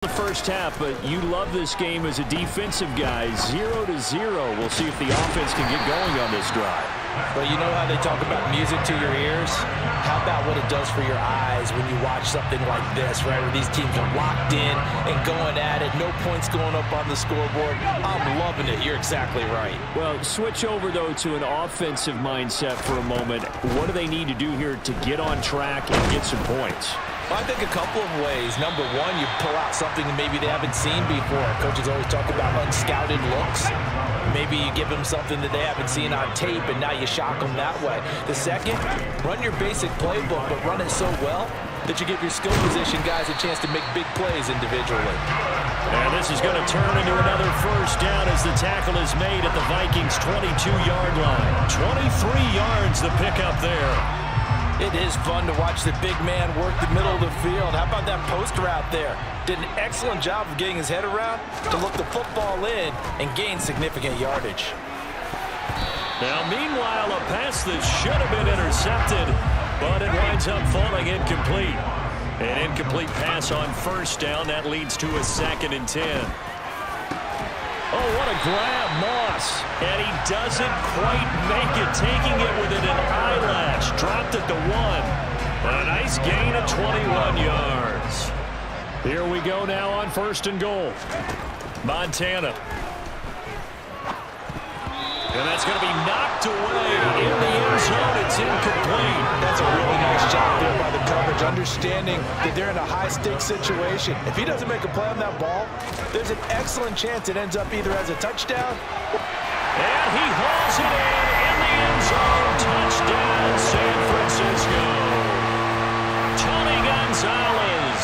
The first half, but you love this game as a defensive guy. 0-0. We'll see if the offense can get going on this drive. Well, you know how they talk about music to your ears? How about what it does for your eyes when you watch something like this, right, where these teams are locked in and going at it, no points going up on the scoreboard? I'm loving it. You're exactly right. Well, switch over, though, to an offensive mindset for a moment. What do they need to do here to get on track and get some points? I think a couple of ways. Number one, you pull out something that maybe they haven't seen before. Coaches always talk about unscouted looks. Maybe you give them something that they haven't seen on tape, and now you shock them that way. The second, run your basic playbook, but run it so well that you give your skill position guys a chance to make big plays individually. And this is going to turn into another first down as the tackle is made at the Vikings' 22-yard line. 23 yards the pickup there. It is fun to watch the big man work the middle of the field. How about that post route there? Did an excellent job of getting his head around to look the football in and gain significant yardage. Now, meanwhile, a pass that should have been intercepted, but it winds up falling incomplete. An incomplete pass on first down. That leads to a 2nd and 10. Oh, what a grab, Moss. And he doesn't quite make it, taking it within an eyelash. Dropped it to 1. A nice gain of 21 yards. Here we go now on 1st and goal. Montana. And that's going to be knocked away in the end zone. It's incomplete. That's a really nice job there by the coverage, understanding that they're in a high-stakes situation. If he doesn't make a play on that ball, there's an excellent chance it ends up either as a touchdown. And he hauls it in the end zone. Touchdown, San Francisco. Tony Gonzalez.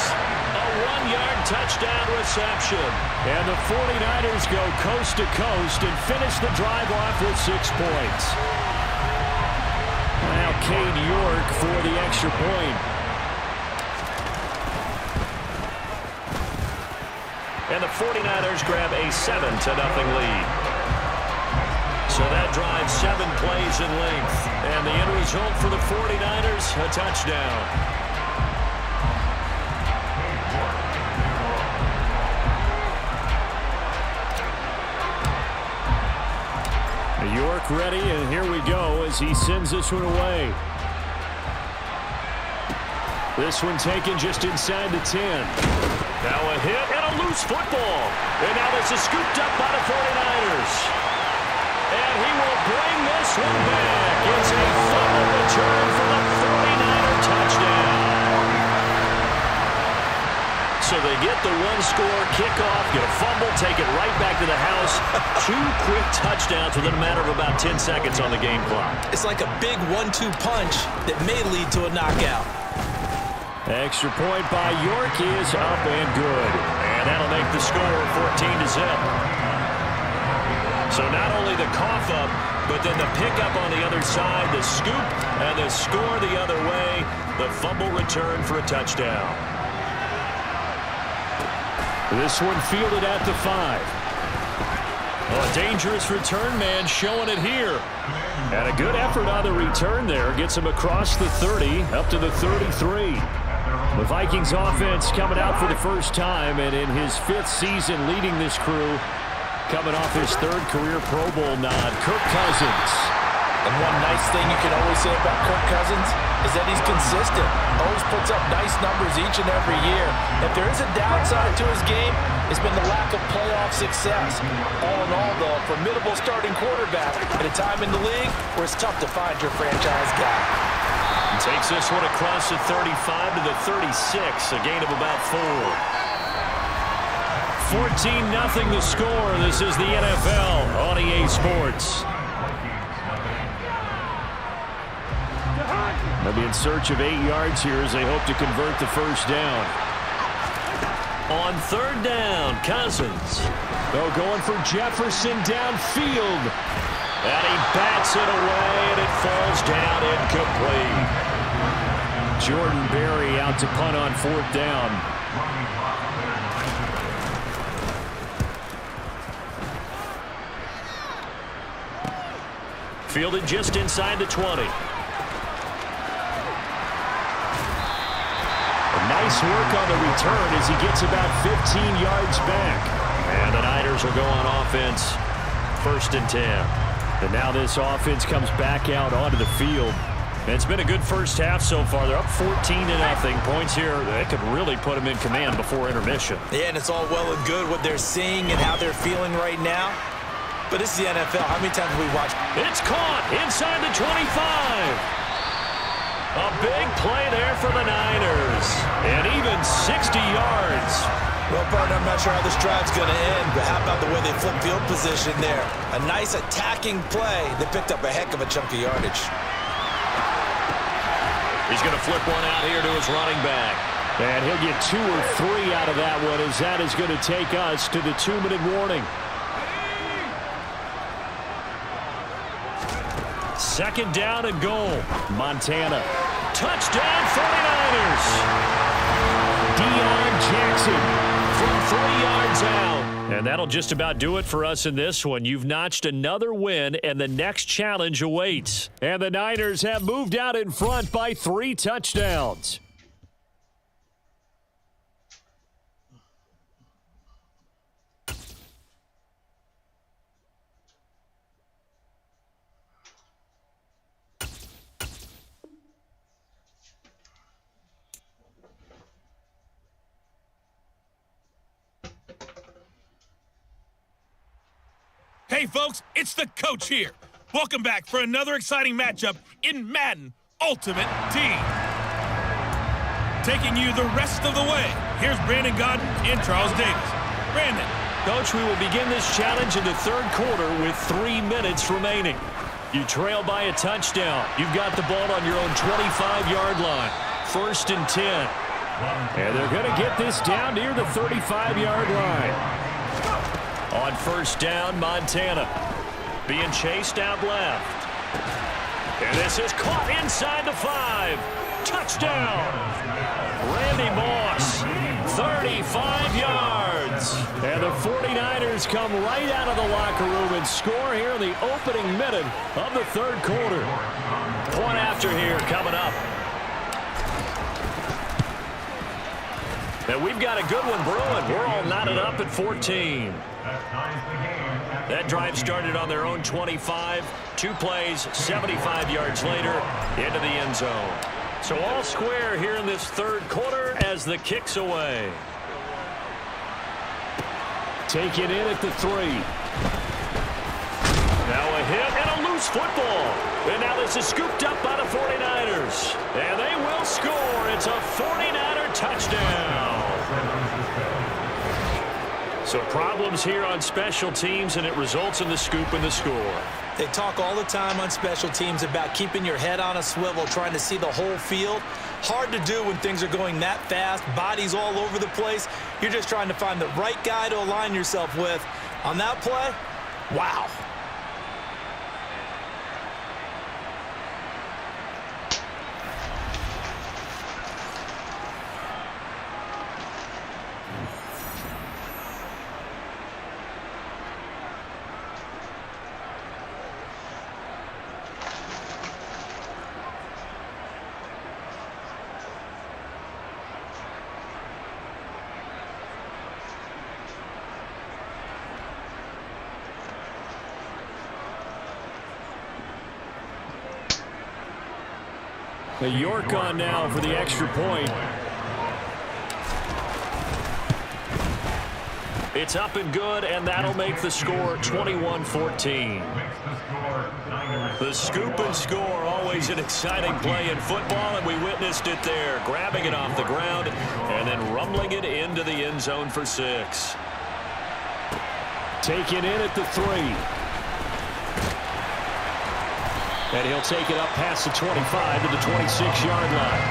A 1-yard touchdown reception. And the 49ers go coast to coast and finish the drive off with 6 points. Now Cade York for the extra point. And the 49ers grab a 7-0 lead. So that drives 7 plays in length. And the end result for the 49ers, a touchdown. York ready, and here we go as he sends this one away. This one taken just inside the 10. Now a hit and a loose football. And now this is scooped up by the 49ers. And he will bring this one back. It's a fumble return for the 49er touchdown. So they get the 1-score kickoff, get a fumble, take it right back to the house. 2 quick touchdowns within a matter of about 10 seconds on the game clock. It's like a big 1-2 punch that may lead to a knockout. Extra point by York is up and good. And that'll make the score 14-0. So not only the cough up, but then the pickup on the other side, the scoop, and the score the other way. The fumble return for a touchdown. This one fielded at the 5. Oh, a dangerous return man showing it here. And a good effort on the return there. Gets him across the 30, up to the 33. The Vikings offense coming out for the first time, and in his 5th season leading this crew, coming off his 3rd career Pro Bowl nod, Kirk Cousins. And one nice thing you can always say about Kirk Cousins is that he's consistent. Always puts up nice numbers each and every year. If there is a downside to his game, it's been the lack of playoff success. All in all, though, a formidable starting quarterback at a time in the league where it's tough to find your franchise guy. He takes this one across the 35 to the 36, a gain of about 4. 14-0 the score. This is the NFL on EA Sports. They'll be in search of 8 yards here as they hope to convert the first down. On 3rd down, Cousins. They're going for Jefferson downfield. And he bats it away, and it falls down incomplete. Jordan Berry out to punt on 4th down. Fielded just inside the 20. Nice work on the return as he gets about 15 yards back. And the Niners will go on offense, 1st and 10. And now this offense comes back out onto the field. It's been a good first half so far. They're up 14-0. Points here, they could really put them in command before intermission. Yeah, and it's all well and good what they're seeing and how they're feeling right now. But this is the NFL. How many times have we watched? It's caught inside the 25. A big play there for the Niners. And even 60 yards. Well, partner, I'm not sure how this drive's going to end, but how about the way they flip field position there? A nice attacking play. They picked up a heck of a chunk of yardage. He's going to flip one out here to his running back. And he'll get 2 or 3 out of that one, as that is going to take us to the 2-minute warning. 2nd down and goal. Montana. Touchdown 49ers. Deion Jackson from 3 yards out. And that'll just about do it for us in this one. You've notched another win, and the next challenge awaits. And the Niners have moved out in front by 3 touchdowns. Hey, folks, it's the coach here. Welcome back for another exciting matchup in Madden Ultimate Team. Taking you the rest of the way, here's Brandon Godden and Charles Davis. Brandon. Coach, we will begin this challenge in the 3rd quarter with 3 minutes remaining. You trail by a touchdown. You've got the ball on your own 25-yard line. 1st and 10. And they're going to get this down near the 35-yard line. On 1st down, Montana being chased out left. And this is caught inside the 5. Touchdown. Randy Moss, 35 yards. And the 49ers come right out of the locker room and score here in the opening minute of the 3rd quarter. Point after here coming up. And we've got a good one brewing. We're all knotted up at 14. That drive started on their own 25. 2 plays, 75 yards later, into the end zone. So all square here in this 3rd quarter as the kick's away. Take it in at the 3. Now a hit and a loose football. And now this is scooped up by the 49ers. And they will score. It's a 49er touchdown. So problems here on special teams, and it results in the scoop and the score. They talk all the time on special teams about keeping your head on a swivel, trying to see the whole field. Hard to do when things are going that fast, bodies all over the place. You're just trying to find the right guy to align yourself with. On that play, wow. The York on now for the extra point. It's up and good, and that'll make the score 21-14. The scoop and score, always an exciting play in football, and we witnessed it there, grabbing it off the ground and then rumbling it into the end zone for 6. Take it in at the 3. And he'll take it up past the 25 to the 26-yard line.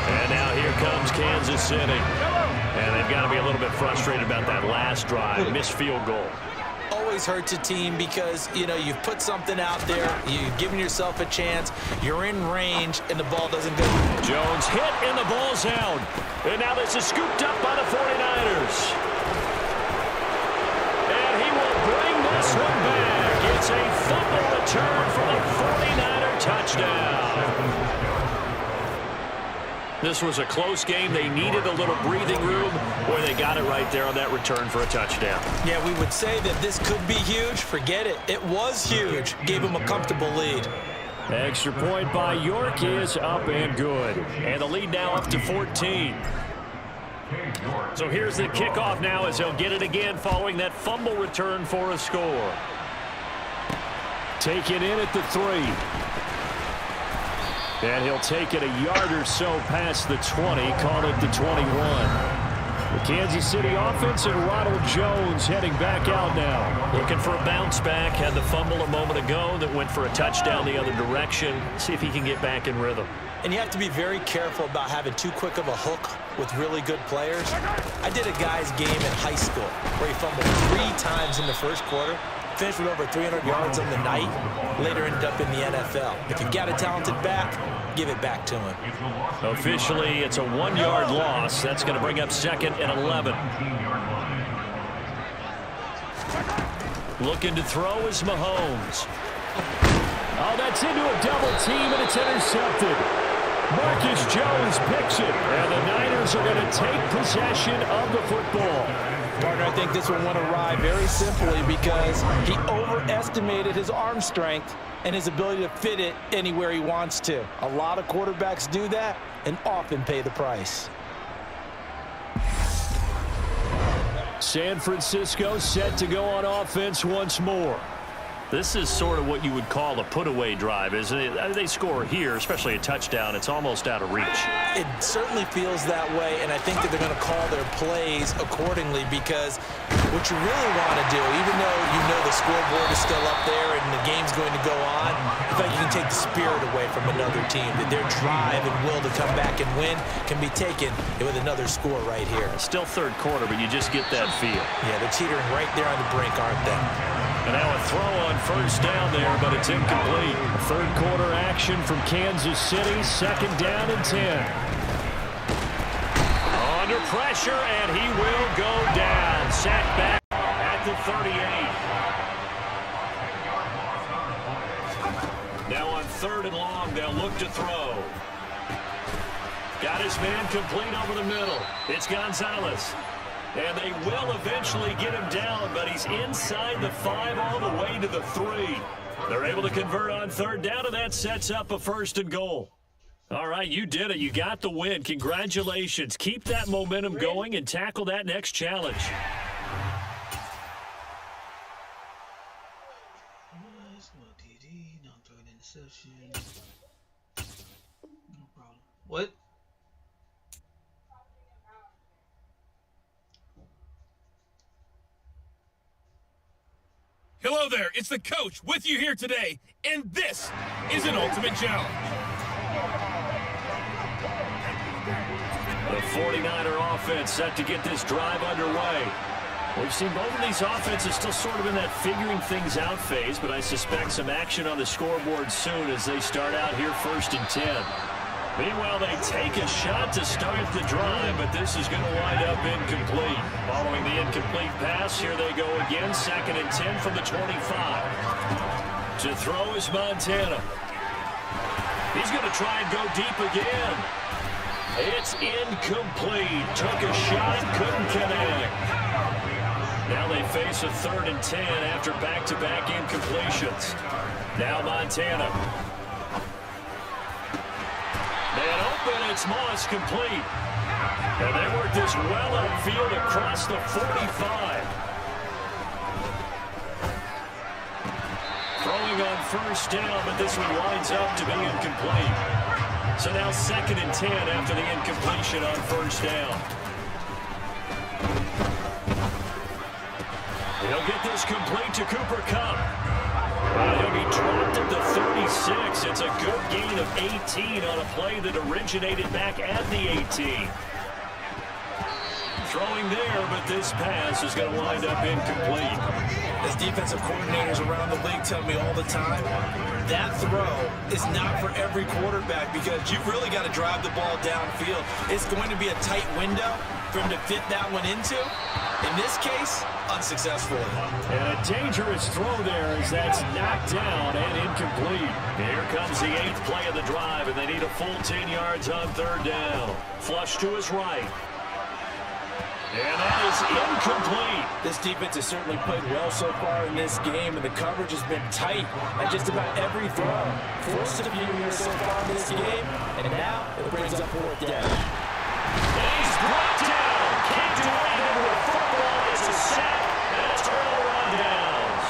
And now here comes Kansas City. And they've got to be a little bit frustrated about that last drive, missed field goal. Always hurts a team because, you know, you've put something out there, you've given yourself a chance, you're in range, and the ball doesn't go. Jones hit, and the ball's out. And now this is scooped up by the 49ers. And he will bring this one back. It's a fumble return for the 49er touchdown. This was a close game. They needed a little breathing room. Boy, they got it right there on that return for a touchdown. Yeah, we would say that this could be huge. Forget it. It was huge. Gave them a comfortable lead. Extra point by York is up and good. And the lead now up to 14. So here's the kickoff now as he'll get it again following that fumble return for a score. Taken in at the 3. And he'll take it a yard or so past the 20, call it the 21. The Kansas City offense and Ronald Jones heading back out now. Looking for a bounce back. Had the fumble a moment ago that went for a touchdown the other direction. See if he can get back in rhythm. And you have to be very careful about having too quick of a hook with really good players. I did a guy's game in high school where he fumbled 3 times in the first quarter. Finished with over 300 yards on the night. Later ended up in the NFL. If you've got a talented back, give it back to him. Officially, it's a 1-yard loss. That's going to bring up 2nd and 11. Looking to throw is Mahomes. Oh, that's into a double team, and it's intercepted. Marcus Jones picks it, and the Niners are going to take possession of the football. Partner, I think this one went awry very simply because he overestimated his arm strength and his ability to fit it anywhere he wants to. A lot of quarterbacks do that and often pay the price. San Francisco set to go on offense once more. This is sort of what you would call a put-away drive, isn't it? They score here, especially a touchdown. It's almost out of reach. It certainly feels that way, and I think that they're going to call their plays accordingly because what you really want to do, even though you know the scoreboard is still up there and the game's going to go on, in fact, you can take the spirit away from another team, that their drive and will to come back and win can be taken with another score right here. Still third quarter, but you just get that feel. Yeah, they're teetering right there on the brink, aren't they? And now a throw on first down there, but it's incomplete. Third quarter action from Kansas City, 2nd down and 10. Under pressure, and he will go down. Sacked back at the 38. Now on 3rd and long, they'll look to throw. Got his man complete over the middle. It's Gonzalez. And they will eventually get him down, but he's inside the 5 all the way to the 3. They're able to convert on 3rd down, and that sets up a 1st and goal. All right, you did it. You got the win. Congratulations. Keep that momentum going and tackle that next challenge. No problem. What? Hello there, it's the coach with you here today, and this is an ultimate challenge. The 49er offense set to get this drive underway. We've seen both of these offenses still sort of in that figuring things out phase, but I suspect some action on the scoreboard soon as they start out here 1st and 10. Meanwhile, they take a shot to start the drive, but this is going to wind up incomplete. Following the incomplete pass, here they go again, 2nd and 10 from the 25. To throw is Montana. He's going to try and go deep again. It's incomplete. Took a shot, couldn't connect. Now they face a 3rd and 10 after back-to-back incompletions. Now Montana. And open, it's Moss complete. And they work this well upfield across the 45. Throwing on 1st down, but this one winds up to be incomplete. So now 2nd and 10 after the incompletion on 1st down. He'll get this complete to Cooper Kupp. He'll be dropped at the 36. It's a good gain of 18 on a play that originated back at the 18. Throwing there, but this pass is going to wind up incomplete. As defensive coordinators around the league tell me all the time, that throw is not for every quarterback because you've really got to drive the ball downfield. It's going to be a tight window, for him to fit that one into. In this case, unsuccessfully. And a dangerous throw there as that's knocked down and incomplete. Here comes the 8th play of the drive, and they need a full 10 yards on 3rd down. Flush to his right. And that is incomplete. This defense has certainly played well so far in this game, and the coverage has been tight at just about every throw. Forced a few here so far in this game, and now it brings up 4th down. And he's brought down. Can't do anything with a football. It's a sack and a turnover on downs.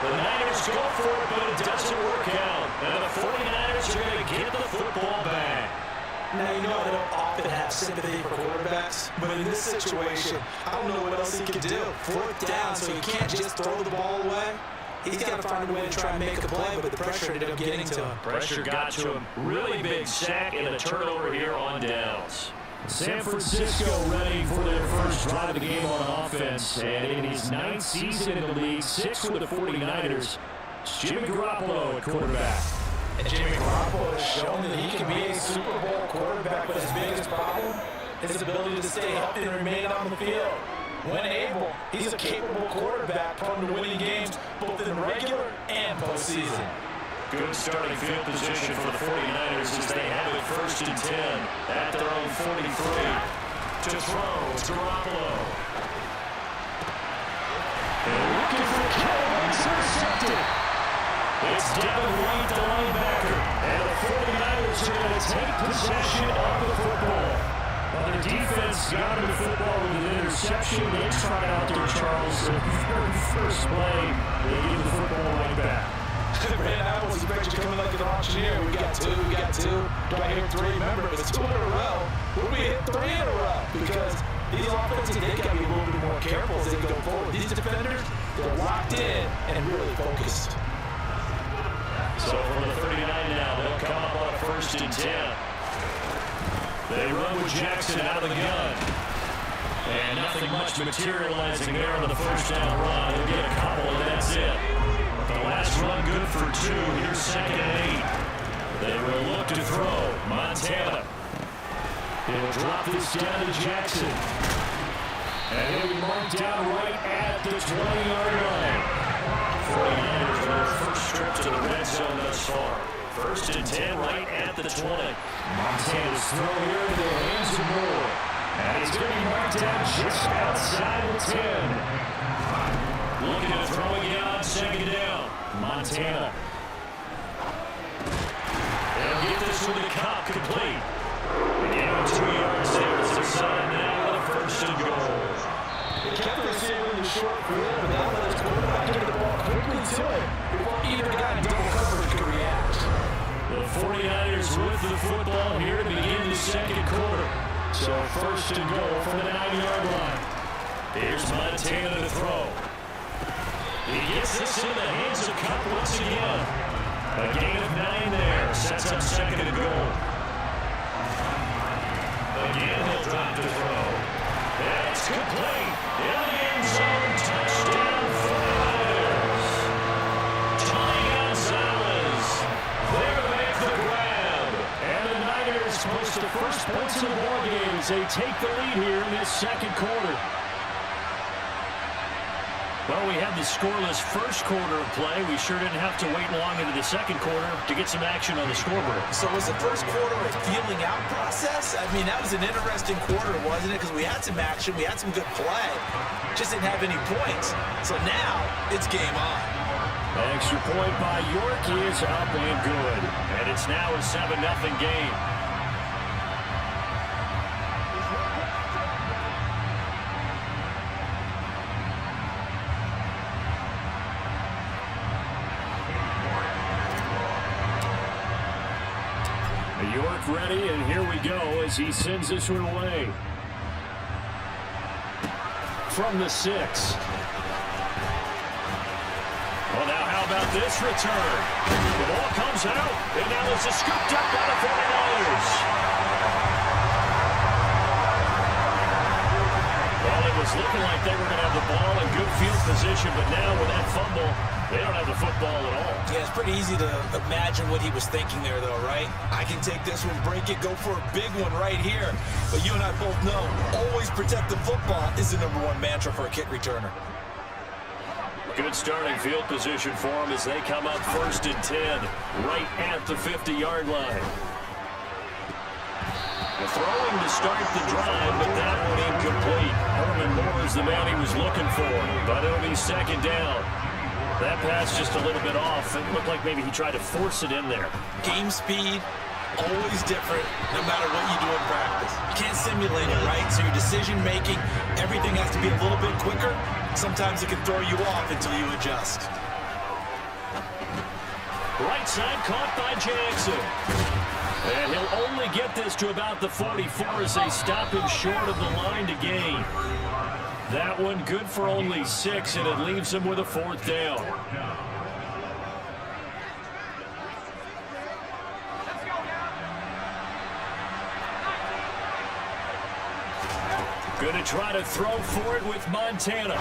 The Niners go for it, but it doesn't work out. And the 49ers are going to get the football back. Now, you know I don't often have sympathy for quarterbacks, but in this situation, I don't know what else he can do. 4th down, so he can't just throw the ball away. He's got to find a way to try and make a play, but the pressure ended up getting to him. Pressure got to him. Really big sack and a turnover here on downs. San Francisco ready for their first drive of the game on offense. And in his 9th season in the league, 6 with the 49ers, it's Jimmy Garoppolo at quarterback. And Jimmy Garoppolo has shown that he can be a Super Bowl quarterback, but his biggest problem is his ability to stay healthy and remain on the field. When able, he's a capable quarterback prone to winning games both in regular and postseason. Good starting field position for the 49ers as they have it 1st and 10 at their own 43. To throw, it's Garoppolo. And looking for Kelly, intercepted. It's Devin White, the linebacker, and the 49ers are going to take possession of the football. Their defense got him the football with an interception. They tried out there, Charles. The very first play, they give the football right back. Man, I was expecting you coming like an auctioneer. We got two. Do I hear 3? Remember, it was 2 in a row. Will we hit 3 in a row? Because these offenses, they got to be a little bit more careful as they go forward. These defenders, they're locked in and really focused. So from the 39 now, they'll come up on a 1st and 10. They run with Jackson out of the gun. And nothing much materializing there on the 1st down run. They'll get a couple, and that's it. The last run good for 2. Here's 2nd and 8. They will look to throw. Montana. He'll drop this down to Jackson. And he'll be marked down right at the 20-yard line. 49ers on their first trip to the red zone thus far. 1st and 10 right at the 20. Montana's throw here into the hands of Moore. And he's going to be marked down just outside the 10. Looking to throw again on 2nd down. Montana. They'll get this with the Cup complete. And get him 2 yards there as they're signed now with a 1st and goal. They kept the receiver in the short field, but now let his quarterback get the ball quickly to it before either guy in double coverage could react. The 49ers with the football here to begin the 2nd quarter. So 1st and goal from the 9-yard line. Here's Montana to throw. He gets this in the hands of Cup once again. A gain of 9 there. Sets up 2nd and goal. Again, he'll drop the throw. And it's complete. In the end zone. Touchdown 49ers. Tony Gonzalez. There to make the grab. And the Niners post the first points of the ballgame as they take the lead here in this 2nd quarter. Well, we had the scoreless first quarter of play. We sure didn't have to wait long into the 2nd quarter to get some action on the scoreboard. So was the first quarter a feeling out process? I mean, that was an interesting quarter, wasn't it? Because we had some action, we had some good play. Just didn't have any points. So now, it's game on. Extra point by York is up and good. And it's now a 7-0 game. York ready, and here we go as he sends this one away. From the 6. Well, now how about this return? The ball comes out, and now it's scooped up by the 49ers. Well, it was looking like they were going to have the ball in good field position, but now with that fumble, they don't have the football at all. Yeah, it's pretty easy to imagine what he was thinking there, though, right? I can take this one, break it, go for a big one right here. But you and I both know, always protect the football is the #1 mantra for a kick returner. Good starting field position for them as they come up 1st and 10, right at the 50-yard line. Throwing to start the drive, but that one incomplete. Herman Moore is the man he was looking for, but it'll be 2nd down. That pass just a little bit off. It looked like maybe he tried to force it in there. Game speed, always different, no matter what you do in practice. You can't simulate it, right? So your decision-making, everything has to be a little bit quicker. Sometimes it can throw you off until you adjust. Right side caught by Jackson. And he'll only get this to about the 44 as they stop him short of the line to gain. That one good for only 6, and it leaves him with a 4th down. Going to try to throw for it with Montana.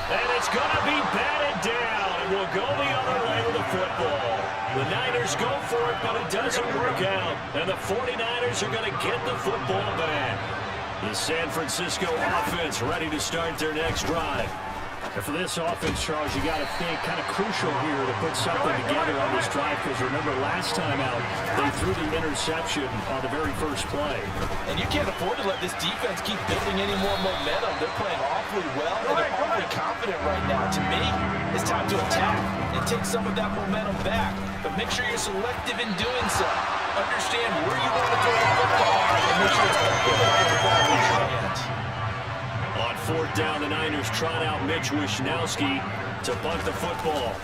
And it's going to be batted down, and will go the other way with the football. The Niners go for it, but it doesn't work out. And the 49ers are going to get the football back. The San Francisco offense ready to start their next drive. And for this offense, Charles, you got to think kind of crucial here to put something together on this drive, because remember last time out, they threw the interception on the very first play. And you can't afford to let this defense keep building any more momentum. They're playing awfully well, and they're awfully confident right now. To me, it's time to attack and take some of that momentum back. But make sure you're selective in doing so. Understand where you want to throw the football, and make sure it's going to the ball in your hands. On 4th down, the Niners trot out Mitch Wishnowski to punt the football.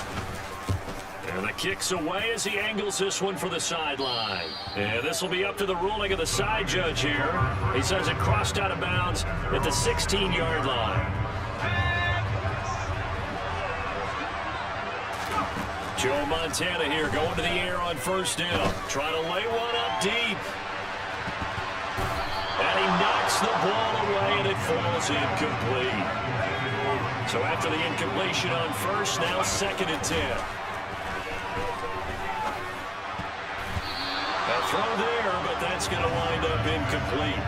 And the kick's away as he angles this one for the sideline. And this will be up to the ruling of the side judge here. He says it crossed out of bounds at the 16-yard line. Joe Montana here going to the air on 1st down. Trying to lay one up deep. And he knocks the ball away, and it falls incomplete. So after the incompletion on 1st, now 2nd and 10. A throw there, but that's going to wind up incomplete.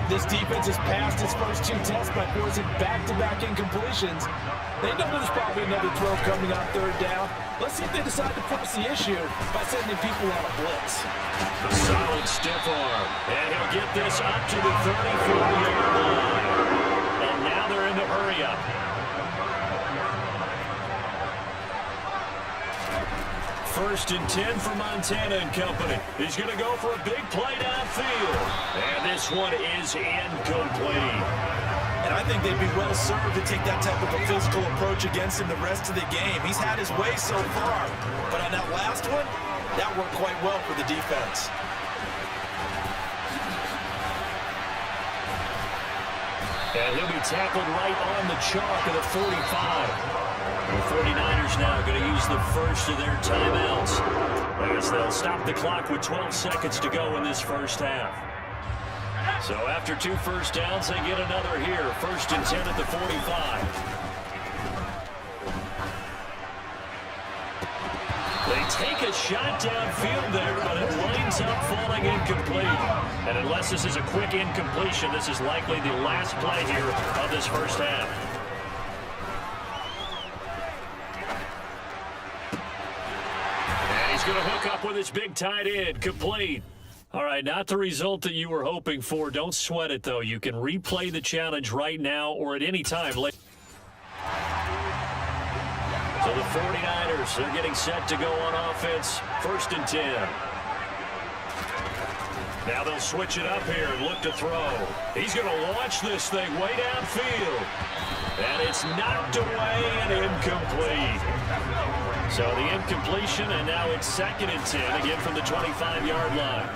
This defense has passed its first 2 tests by forcing back-to-back incompletions. They know there's probably another throw coming on 3rd down. Let's see if they decide to press the issue by sending people on a blitz. A solid stiff arm, and he'll get this up to the 34-yard line. And now they're in the hurry-up. First and 10 for Montana and company. He's going to go for a big play downfield. And this one is incomplete. And I think they'd be well served to take that type of a physical approach against him the rest of the game. He's had his way so far. But on that last one, that worked quite well for the defense. And he'll be tackled right on the chalk of the 45. The 49ers now going to use the first of their timeouts as they'll stop the clock with 12 seconds to go in this first half. So after 2 first downs, they get another here. 1st and 10 at the 45. They take a shot downfield there, but it winds up falling incomplete. And unless this is a quick incompletion, this is likely the last play here of this first half. And he's going to hook up with his big tight end, complete. All right, not the result that you were hoping for. Don't sweat it, though. You can replay the challenge right now or at any time. So the 49ers, they're getting set to go on offense. 1st and 10. Now they'll switch it up here and look to throw. He's going to launch this thing way downfield. And it's knocked away and incomplete. So the incompletion, and now it's 2nd and 10, again from the 25-yard line.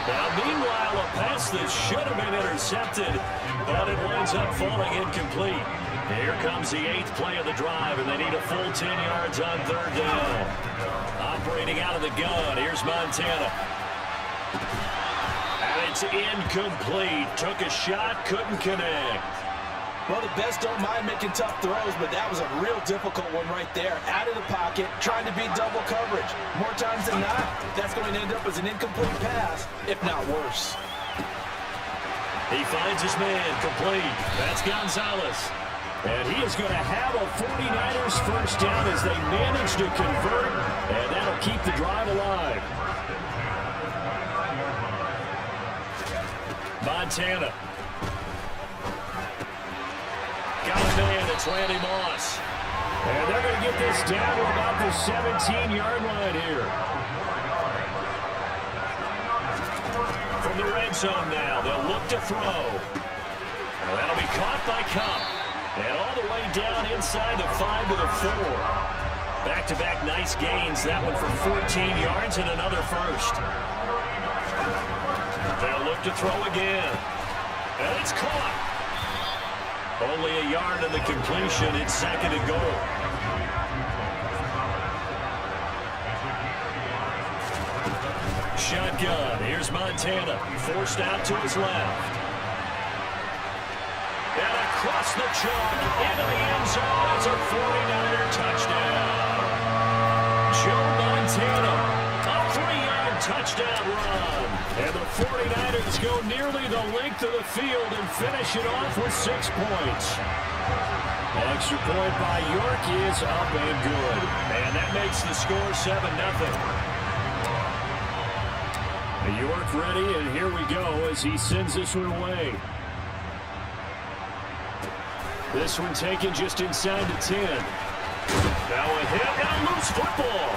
Now, meanwhile, a pass that should have been intercepted, but it winds up falling incomplete. Here comes the 8th play of the drive, and they need a full 10 yards on 3rd down. Operating out of the gun, here's Montana. And it's incomplete. Took a shot, couldn't connect. Well, the best don't mind making tough throws, but that was a real difficult one right there. Out of the pocket, trying to beat double coverage. More times than not, that's going to end up as an incomplete pass, if not worse. He finds his man, complete. That's Gonzalez. And he is going to have a 49ers first down as they manage to convert, and that'll keep the drive alive. Montana. Got a man, it's Randy Moss. And they're going to get this down to about the 17-yard line here. From the red zone now, they'll look to throw. Well, that'll be caught by Cup. And all the way down inside the 5 to the 4. Back-to-back nice gains. That one for 14 yards and another first. They'll look to throw again. And it's caught. Only a yard in the completion. It's second and goal. Shotgun. Here's Montana. Forced out to his left. And across the chalk into the end zone. It's a 49er touchdown. Joe Montana, a 3-yard touchdown run. And the 49ers go nearly the length of the field and finish it off with 6 points. Extra point by York is up and good. And that makes the score 7-0. York ready, and here we go as he sends this one away. This one taken just inside the 10. Now a hit and a loose football.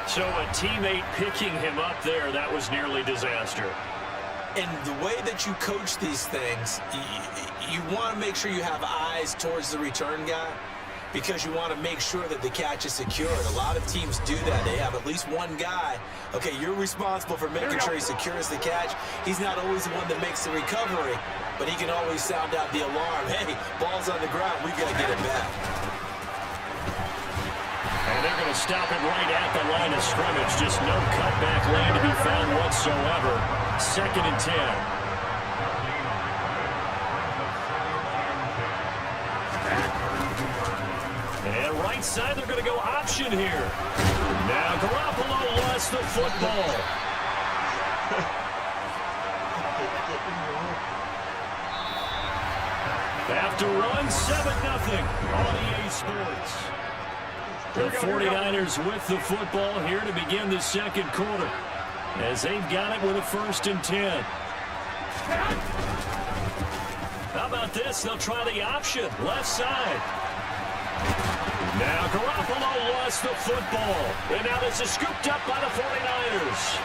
So a teammate picking him up there, that was nearly disaster. And the way that you coach these things, you want to make sure you have eyes towards the return guy, because you want to make sure that the catch is secured. A lot of teams do that. They have at least one guy. Okay, you're responsible for making sure he secures the catch. He's not always the one that makes the recovery, but he can always sound out the alarm. Hey, ball's on the ground. We got to get it back. And they're going to stop it right at the line of scrimmage. Just no cutback lane to be found whatsoever. Second and 10. And right side, they're going to go option here. Now Garoppolo lost the football. After one, 7-0 on EA Sports. The 49ers with the football here to begin the second quarter, as they've got it with a 1st and 10. How about this? They'll try the option, left side. Now Garoppolo lost the football. And now this is scooped up by the 49ers.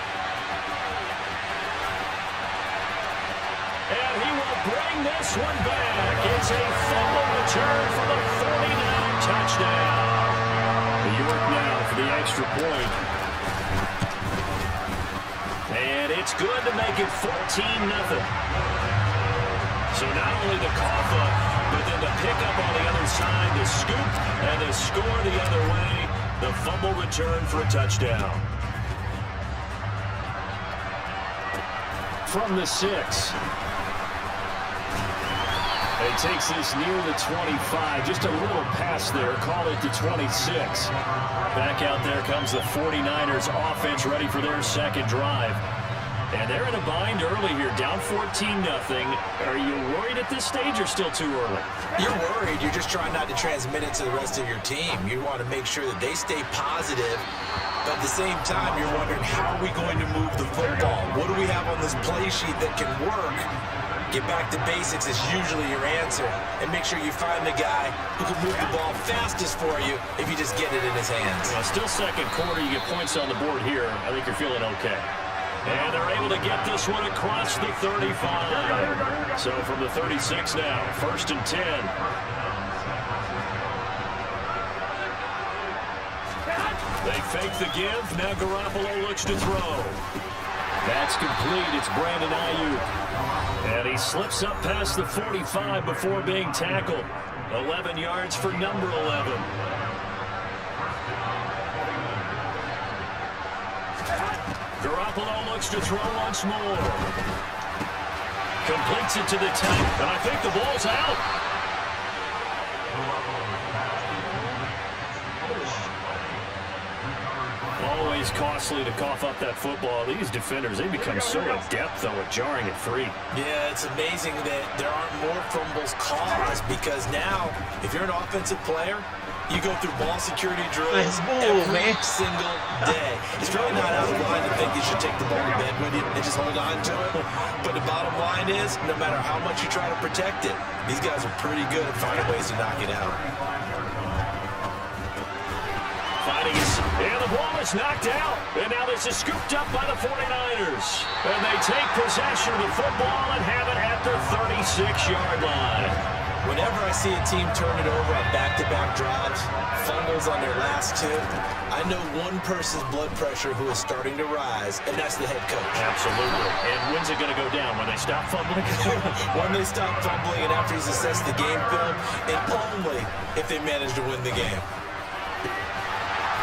And he will bring this one back. It's a fumble return for the 49er touchdown. York now for the extra point. And it's good to make it 14-0. So not only the cough up, but then the pickup on the other side, the scoop, and the score the other way. The fumble return for a touchdown. From the 6. He takes this near the 25. Just a little pass there. Call it the 26. Back out there comes the 49ers offense ready for their second drive. And they're in a bind early here, down 14-0. Are you worried at this stage or still too early? You're worried. You're just trying not to transmit it to the rest of your team. You want to make sure that they stay positive. But at the same time, you're wondering, how are we going to move the football? What do we have on this play sheet that can work? Get back to basics is usually your answer. And make sure you find the guy who can move the ball fastest for you if you just get it in his hands. Well, still second quarter. You get points on the board here. I think you're feeling okay. And they're able to get this one across the 35. So from the 36 now, 1st and 10. They fake the give. Now Garoppolo looks to throw. That's complete. It's Brandon Ayuk. And he slips up past the 45 before being tackled. 11 yards for number 11. Garoppolo looks to throw once more. Completes it to the 10, and I think the ball's out. Always costly to cough up that football. These defenders, they become so adept, though, at jarring it free. Yeah, it's amazing that there aren't more fumbles caused because now, if you're an offensive player, you go through ball security drills every single day. It's really not out of line to think you should take the ball to bed with you and just hold on to it. But the bottom line is, no matter how much you try to protect it, these guys are pretty good at finding ways to knock it out. And the ball is knocked out. And now this is scooped up by the 49ers. And they take possession of the football and have it at their 36-yard line. Whenever I see a team turn it over on back-to-back drives, fumbles on their last two, I know one person's blood pressure who is starting to rise, and that's the head coach. Absolutely. And when's it going to go down? When they stop fumbling? When they stop fumbling and after he's assessed the game film, and only if they manage to win the game.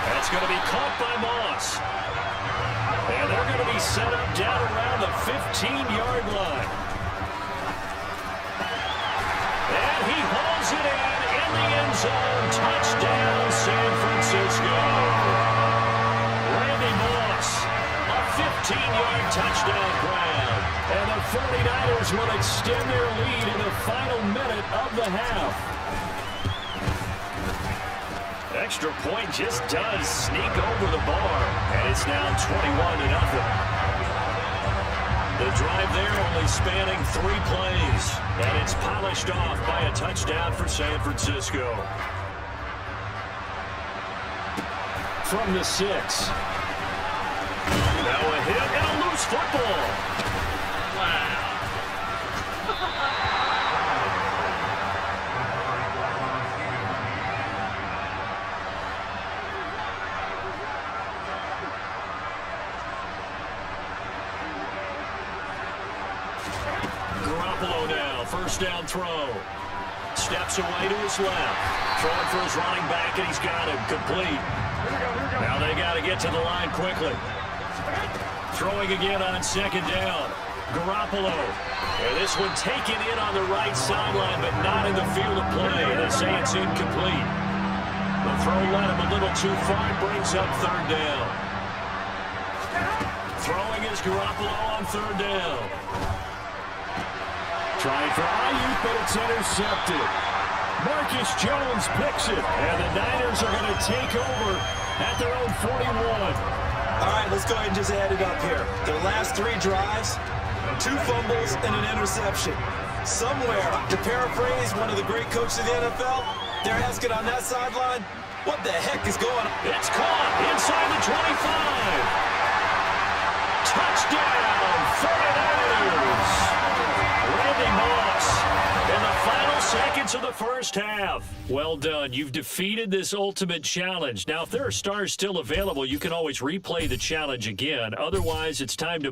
That's going to be caught by Moss. And they're going to be set up down around the 15-yard line. And he hauls it in the end zone. Touchdown, San Francisco. Randy Moss, a 15-yard touchdown grab. And the 49ers will extend their lead in the final minute of the half. Extra point just does sneak over the bar, and it's now 21-0. The drive there only spanning 3 plays, and it's polished off by a touchdown for San Francisco. From the 6. Now a hit and a loose football. Wow. Garoppolo now, first down throw. Steps away to his left. Throwing for his running back, and he's got him complete. Now they got to get to the line quickly. Throwing again on second down. Garoppolo. And this one taken in on the right sideline, but not in the field of play. They say it's incomplete. The throw led him a little too far, brings up third down. Throwing is Garoppolo on third down. Trying for Ayuk, but it's intercepted. Marcus Jones picks it, and the Niners are going to take over at their own 41. All right, let's go ahead and just add it up here. Their last 3 drives, 2 fumbles and an interception. Somewhere, to paraphrase one of the great coaches of the NFL, they're asking on that sideline, what the heck is going on? It's caught inside the 25. Touchdown, 49ers. Randy Moss in the final seconds of the first half. Well done. You've defeated this ultimate challenge. Now, if there are stars still available, you can always replay the challenge again. Otherwise, it's time to